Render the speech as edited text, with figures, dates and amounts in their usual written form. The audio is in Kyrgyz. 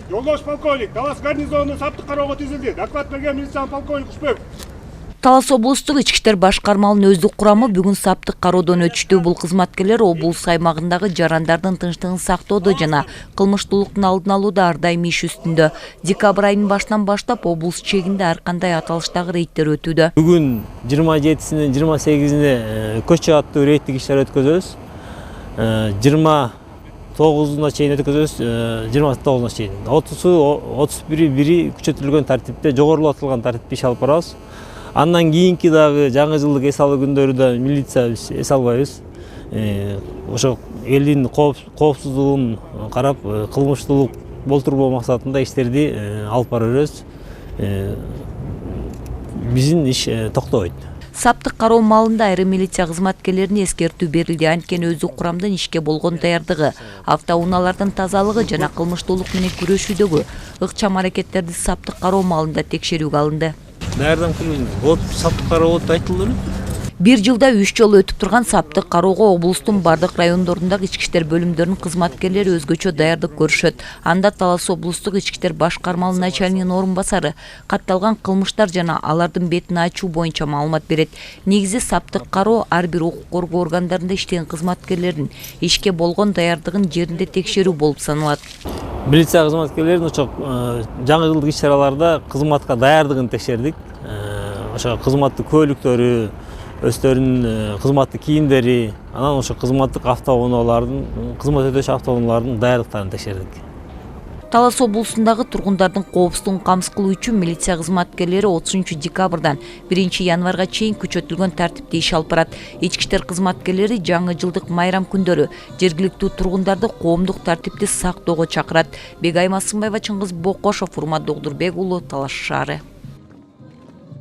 Жолдош полковник, Талас гарнизонуна саптык кароого тизилди. Доклад берген милициянын полковник Кушбек. Талас облустук ички иштер башкармалынын өздүк курамы бүгүн саптык кароодон өтүштү. Бул кызматкерлер облус аймагындагы жарандардын тынчтыгын сактоодо жана кылмыштуулуктун алдын алууда ар дайым иш үстүндө. Декабрь айынын башынан баштап облус чегинде ар кандай аталыштагы рейдтер өтүүдө. Бүгүн 27-сине 28-ине көчө аттуу рейдтик иштер өткөзөбүз. 29-уна чейин өткөзөбүз, 29-уна чейин. 30-31 бири күчөтүлгөн тартипте, жогорулатылган тартипте иш алып барабыз. Андан кийинки дагы жаңы жылдык эс алуу күндөрүдө милиция биз эс албайбыз. Ошо элдин коопсуздугун карап, кылмыштуулук болтурбоо максатында иштерди алып бара беребиз. Биздин иш токтобойт. Саптык кароо маалында айрым милиция кызматкерлерине эскертүү берилди. Анткени өздүк курамдын ишке болгон даярдыгы, автоунаалардын тазалыгы жана кылмыштуулук менен күрөшүүдөгү ыкчам аракеттерди саптык кароо маалында текшерүүгө алынды. Даярданып келген саптык кароо болуп айтылды. Бир жылда 3 жолу өтүп турган саптык кароого облустун бардык райондорундагы ички иштер бөлүмдөрүнүн кызматкерлери өзгөчө даярдык көрүшөт. Анда Талас облустук ички иштер башкармалынын начальнигинин орун басары катталган кылмыштар жана алардын бетин ачуу боюнча маалымат берет. Негизи саптык кароо ар бир укук коргоо органдарында иштеген кызматкерлердин ишке болгон даярдыгын жеринде текшерүү болуп саналат. Милиция кызматкерлеринин ошо жаңы жылдык иш-чараларда кызматка даярдыгын текшердик. Ошо кызматтык көйлүктөрү, өздөрүнүн кызматтык кийимдери, анан ошо кызматтык автоунаалардын, кызмат өтөчү автоунаалардын даярдыктарын текшердик. Талас облусундагы тургундардын коопсуздугун камсыз кылуу үчүн милиция кызматкерлери 30 декабрдан 1 январга чейин күчөтүлгөн тартипте иш алып барат. Ички иштер кызматкерлери жаңы жылдык майрам күндөрү жергиликтүү тургундарды коомдук тартипти сактоого чакырат. Бегайым Асымбаева, Чыңгыз Бокошов, Урмат Догдурбек уулу, Талас шаары.